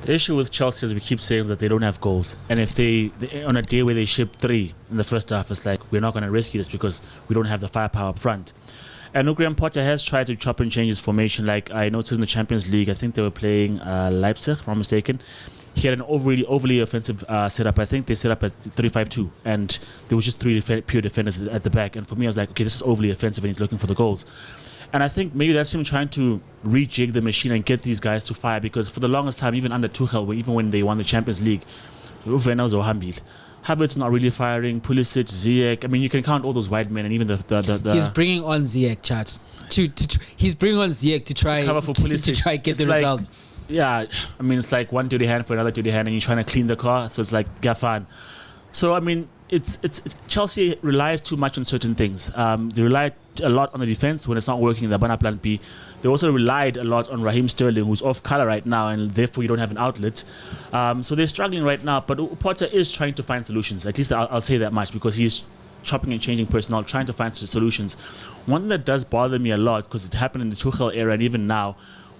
The issue with Chelsea, as we keep saying, is that they don't have goals. And if they on a day where they ship 3 in the first half, it's like, we're not going to rescue this because we don't have the firepower up front. And Graham Potter has tried to chop and change his formation. Like I noticed in the Champions League, I think they were playing Leipzig, if I'm not mistaken. He had an overly offensive setup. I think they set up at 3-5-2, and there was just 3 pure defenders at the back. And for me, I was like, okay, this is overly offensive, and he's looking for the goals. And I think maybe that's him trying to rejig the machine and get these guys to fire, because for the longest time, even under Tuchel, even when they won the Champions League, Werner or Hambil, Havertz not really firing, Pulisic, Ziyech. I mean, you can count all those wide men, and even the He's bringing on Ziyech, chat. He's bringing on Ziyech to try cover for Pulisic. to try get It's the like, result. Yeah, I mean, it's like one dirty hand for another dirty hand, and you're trying to clean the car, so it's like Gaffan. So I mean, it's Chelsea relies too much on certain things. They rely a lot on the defense when it's not working. The Bana Plan B. They also relied a lot on Raheem Sterling, who's off color right now, and therefore you don't have an outlet. So they're struggling right now. But Potter is trying to find solutions. At least I'll say that much, because he's chopping and changing personnel, trying to find solutions. One thing that does bother me a lot, because it happened in the Tuchel era and even now.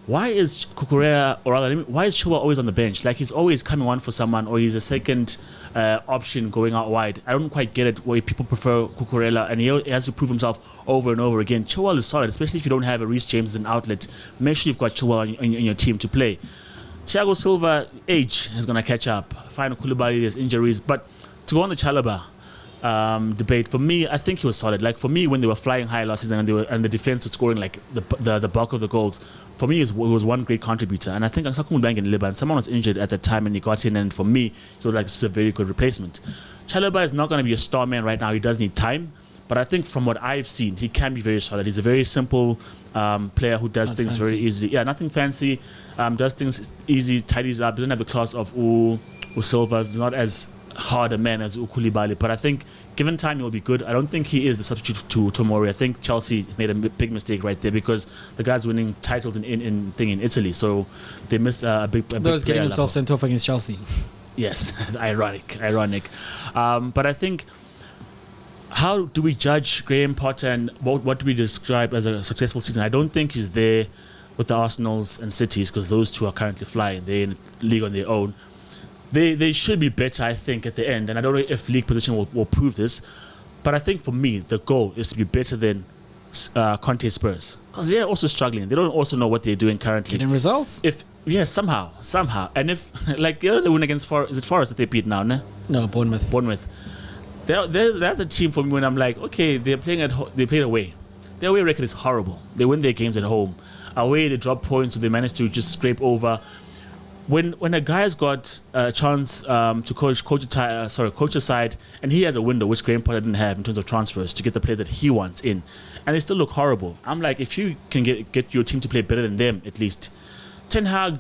Why is Cucurella, or rather, why is Chilwell always on the bench? Like, he's always coming on for someone, or he's a second option going out wide. I don't quite get it why people prefer Cucurella, and he has to prove himself over and over again. Chilwell is solid, especially if you don't have a Reece James as an outlet. Make sure you've got Chilwell in your team to play. Thiago Silva, age is going to catch up. Fine, Koulibaly, there's injuries. But to go on the Chalobah debate, for me, I think he was solid. Like, for me, when they were flying high last season and the defense was scoring like the bulk of the goals, for me, it was one great contributor. And I think Ansakum Bang in Liban, someone was injured at that time and he got in, and for me, he was like, this is a very good replacement. Chalobah is not going to be a star man right now. He does need time. But I think from what I've seen, he can be very solid. He's a very simple player who does things very easily. Yeah, nothing fancy. Does things easy, tidies up. Doesn't have the class of Silva. He's not as hard a man as Koulibaly. But I think given time, he'll be good. I don't think he is the substitute to Tomori. I think Chelsea made a big mistake right there, because the guy's winning titles in Italy. So they missed a big He was getting himself sent off against Chelsea. Yes, ironic. But I think, how do we judge Graham Potter, and what do we describe as a successful season? I don't think he's there with the Arsenals and Cities, because those two are currently flying. They're in a league on their own. They should be better, I think, at the end. And I don't know if league position will prove this. But I think for me, the goal is to be better than Conte Spurs. Because they're also struggling. They don't also know what they're doing currently. Getting results? Somehow. And if, like, they win against Forest. Is it Forest that they beat now, no? No, Bournemouth. That's a team for me when I'm like, okay, they play away. Their away record is horrible. They win their games at home. Away, they drop points, so they manage to just scrape over. When a guy's got a chance to coach a side, and he has a window which Graham Potter didn't have in terms of transfers to get the players that he wants in, and they still look horrible. I'm like, if you can get your team to play better than them, at least. Ten Hag,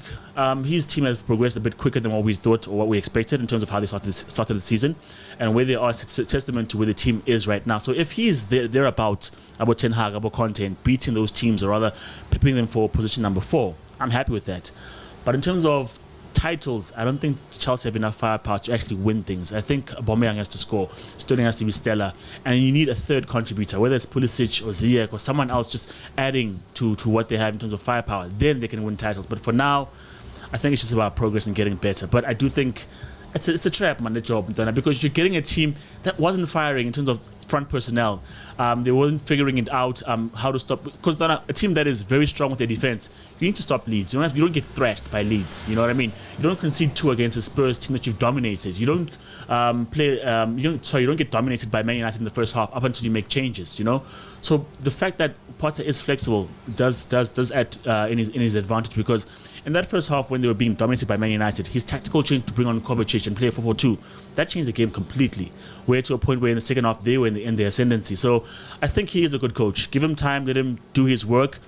his team has progressed a bit quicker than what we thought or what we expected in terms of how they started the season, and where they are. It's a testament to where the team is right now. So if he's there about Ten Hag, about Conte, and beating those teams, or rather preparing them for position number 4, I'm happy with that. But in terms of titles, I don't think Chelsea have enough firepower to actually win things. I think Aubameyang has to score, Sterling has to be stellar, and you need a third contributor, whether it's Pulisic or Ziyech or someone else just adding to what they have in terms of firepower. Then they can win titles. But for now, I think it's just about progress and getting better. But I do think it's a trap, man, the job, because you're getting a team that wasn't firing in terms of front personnel. They weren't figuring it out how to stop, because a team that is very strong with their defense, you need to stop Leeds. You don't get thrashed by Leeds. You know what I mean? You don't concede 2 against a Spurs team that you've dominated. You don't you don't get dominated by Man United in the first half up until you make changes. You know, so the fact that Potter is flexible does add in his advantage, because in that first half, when they were being dominated by Man United, his tactical change to bring on Kovacic and play a 4-4-2, that changed the game completely. Where to a point where in the second half they were in the ascendancy. So I think he is a good coach. Give him time, let him do his work.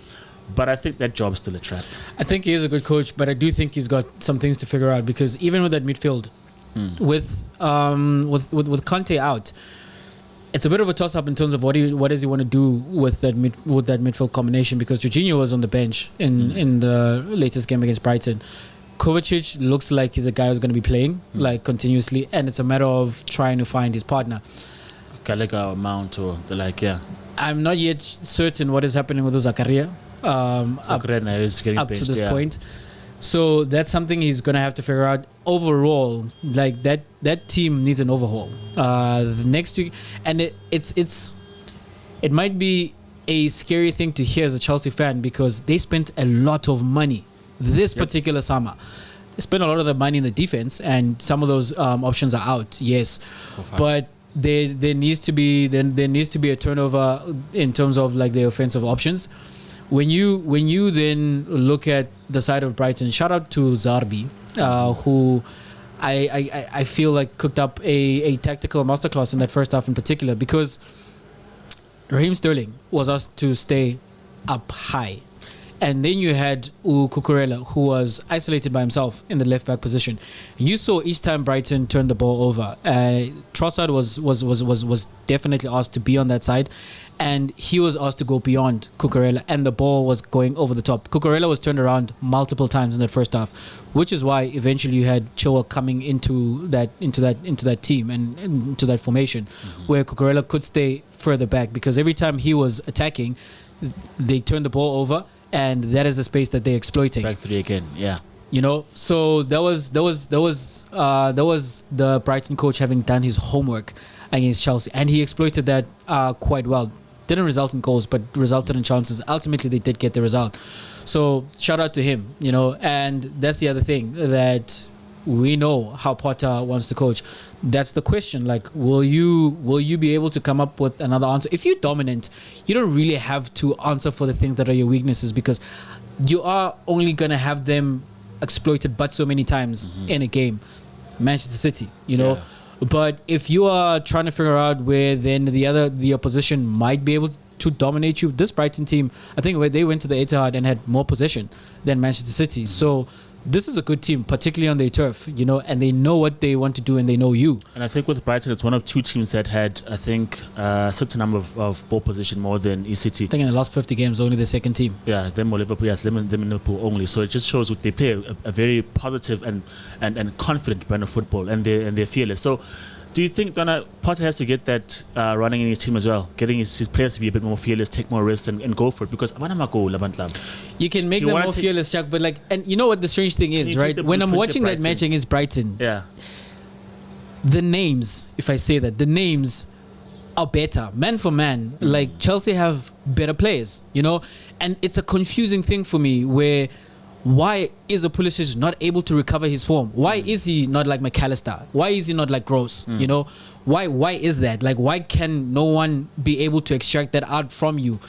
But I think that job is still a trap. I think he is a good coach, but I do think he's got some things to figure out, because even with that midfield, with Conte out, it's a bit of a toss-up in terms of what does he want to do with that midfield combination, because Jorginho was on the bench in the latest game against Brighton. Kovacic looks like he's a guy who's going to be playing like continuously, and it's a matter of trying to find his partner. Gallagher or Mount or the like, yeah. I'm not yet certain what is happening with Zakaria. Zakaria is getting up benched, to this point. So that's something he's gonna have to figure out. Overall, like that team needs an overhaul. The next week, and it might be a scary thing to hear as a Chelsea fan because they spent a lot of money this particular summer. They spent a lot of the money in the defense, and some of those options are out. Yes, but there needs to be a turnover in terms of like the offensive options. When you then look at the side of Brighton, shout out to Zarbi, who I feel like cooked up a tactical masterclass in that first half in particular, because Raheem Sterling was asked to stay up high. And then you had Cucurella, who was isolated by himself in the left back position. You saw each time Brighton turned the ball over, Trossard was definitely asked to be on that side, and he was asked to go beyond Cucurella, and the ball was going over the top. Cucurella was turned around multiple times in that first half, which is why eventually you had Chilwell coming into that team and into that formation, where Cucurella could stay further back, because every time he was attacking, they turned the ball over. And that is the space that they're exploiting. Back three again, yeah. You know, so that was the Brighton coach having done his homework against Chelsea, and he exploited that quite well. Didn't result in goals, but resulted in chances. Ultimately, they did get the result. So shout out to him, you know. And that's the other thing, that we know how Potter wants to coach. That's the question. Like, will you be able to come up with another answer? If you're dominant, you don't really have to answer for the things that are your weaknesses, because you are only gonna have them exploited but so many times in a game. Manchester City, you know. Yeah. But if you are trying to figure out where then the opposition might be able to dominate you, this Brighton team, I think where they went to the Etihad and had more possession than Manchester City. So this is a good team, particularly on their turf, you know, and they know what they want to do and they know you. And I think with Brighton, it's one of two teams that had, I think, a certain number of ball position more than ECT. I think in the last 50 games, only the second team. Yeah, them or Liverpool, yes, them and Liverpool only. So it just shows they play a very positive and confident brand of football, and they're fearless. So do you think Potter has to get that running in his team as well, getting his players to be a bit more fearless, take more risks, and go for it? Because you can make them more fearless, Chuck, but like, and you know what the strange thing is, right? When I'm watching that match against Brighton, yeah, the names, if I say that, the names are better, man for man. Like, Chelsea have better players, you know, and it's a confusing thing for me where, why is a Pulisic not able to recover his form? Why is he not like McAllister? Why is he not like Gross? You know, why is that? Like, why can no one be able to extract that out from you?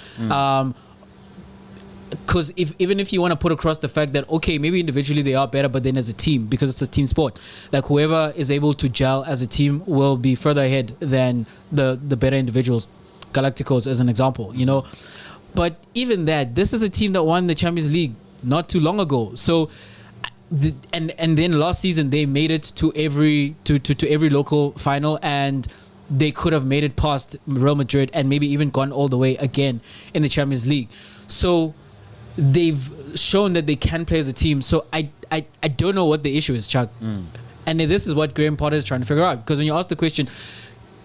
Because even if you want to put across the fact that, okay, maybe individually they are better, but then as a team, because it's a team sport, like whoever is able to gel as a team will be further ahead than the better individuals. Galacticos as an example, you know. But even that, this is a team that won the Champions League not too long ago. So and then last season they made it to every local final, and they could have made it past Real Madrid and maybe even gone all the way again in the Champions League. So they've shown that they can play as a team. So I don't know what the issue is, Chuck. And this is what Graham Potter is trying to figure out, because when you ask the question,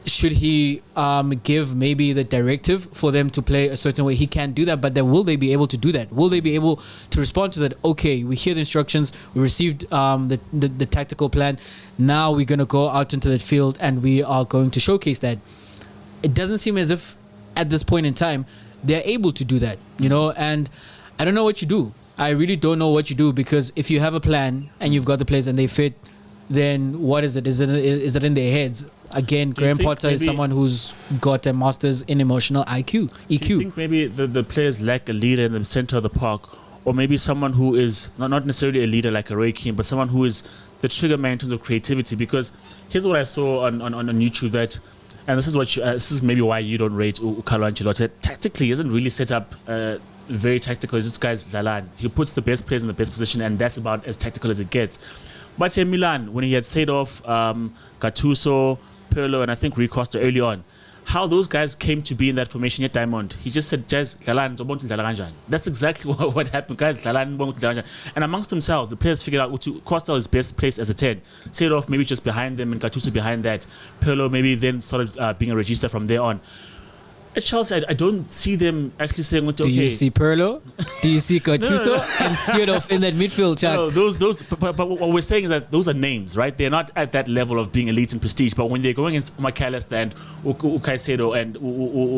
should he give maybe the directive for them to play a certain way, he can do that, but then will they be able to do that? Will they be able to respond to that? Okay, we hear the instructions, we received the tactical plan, now we're going to go out into the field and we are going to showcase that. It doesn't seem as if at this point in time they're able to do that, you know. And I don't know what you do. I really don't know what you do, because if you have a plan and you've got the players and they fit, then what is it? Is it in their heads? Again, Graham Potter is someone who's got a master's in emotional EQ. Do you think maybe the players lack a leader in the center of the park, or maybe someone who is not necessarily a leader like a Roy Keane, but someone who is the trigger man in terms of creativity? Because here's what I saw on YouTube, that, and this is maybe why you don't rate Carlo Ancelotti. Tactically, he isn't really set up very tactical. This guy's Zalan. He puts the best players in the best position, and that's about as tactical as it gets. But in Milan, when he had said off Gattuso, Pirlo, and I think Rui Costa early on, how those guys came to be in that formation at Diamond, he just said, that's exactly what happened, guys. And amongst themselves, the players figured out Costa is best placed as a 10. Said off maybe just behind them, and Gattuso behind that. Pirlo maybe then started being a regista from there on. At Chelsea, I don't see them actually saying, okay, Do you see Pirlo? Do you see Gattuso? And Seedorf in that midfield, Chuck? no, but what we're saying is that those are names, right? They're not at that level of being elite and prestige. But when they're going against McAllister and Caicedo and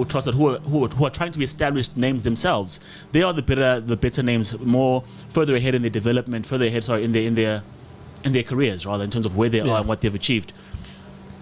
Trossard, who are trying to be established names themselves, they are the better names, more further ahead in their development, in their careers, rather, in terms of where they are and what they've achieved.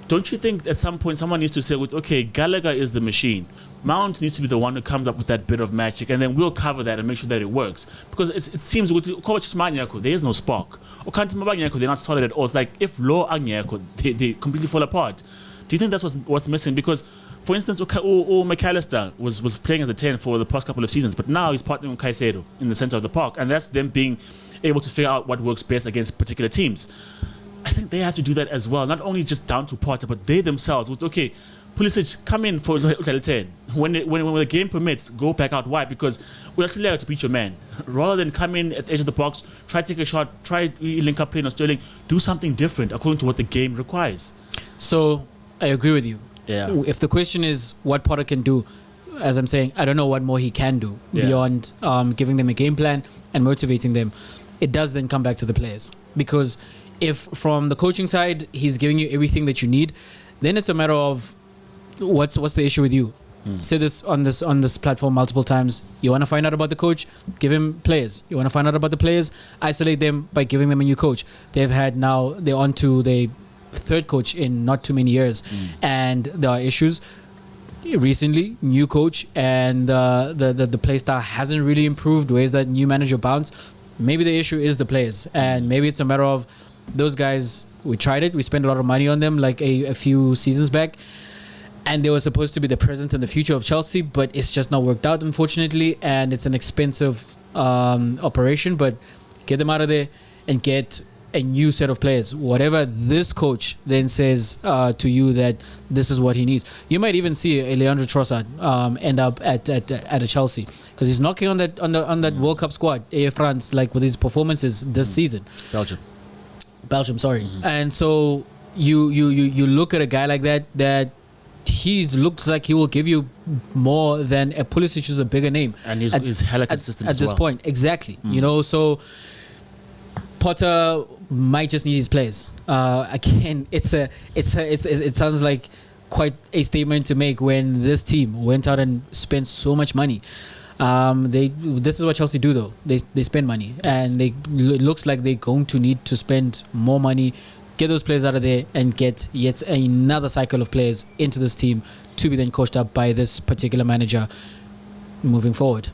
Don't you think at some point someone needs to say, okay, Gallagher is the machine. Mount needs to be the one who comes up with that bit of magic, and then we'll cover that and make sure that it works. Because it seems with Kovacic Manyako, there is no spark. Or Kanti Mabanyako, they're not solid at all. It's like if Lo Anyako, they completely fall apart. Do you think that's what's missing? Because, for instance, McAllister was playing as a 10 for the past couple of seasons, but now he's partnering with Caicedo in the center of the park, and that's them being able to figure out what works best against particular teams. I think they have to do that as well, not only just down to Potter, but they themselves. Okay, Pulisic, come in for 10. When the game permits, go back out wide, because we're actually there to beat your man. Rather than come in at the edge of the box, try to take a shot, try link up play on Sterling, do something different according to what the game requires. So, I agree with you. Yeah. If the question is what Potter can do, as I'm saying, I don't know what more he can do beyond giving them a game plan and motivating them. It does then come back to the players, because if from the coaching side he's giving you everything that you need, then it's a matter of what's the issue with you. Say this on this platform multiple times. You want to find out about the coach, give him players. You want to find out about the players, isolate them by giving them a new coach. They're on to the third coach in not too many years, and there are issues. Recently, new coach, and the play style hasn't really improved. Where's that new manager bounce? Maybe the issue is the players, and maybe it's a matter of those guys. We tried it. We spent a lot of money on them, like a few seasons back, and they were supposed to be the present and the future of Chelsea, but it's just not worked out, unfortunately. And it's an expensive operation, but get them out of there and get a new set of players. Whatever this coach then says to you that this is what he needs, you might even see a Leandro Trossard end up at a Chelsea, because he's knocking on that World Cup squad, France, like with his performances this season. Belgium, sorry. And so you look at a guy like that he looks like he will give you more than a Pulisic, who's a bigger name, and he's hella consistent at this point. Exactly. So Potter might just need his players. Again, it sounds like quite a statement to make when this team went out and spent so much money. This is what Chelsea do, though. They spend money, and it looks like they're going to need to spend more money, get those players out of there, and get yet another cycle of players into this team to be then coached up by this particular manager moving forward.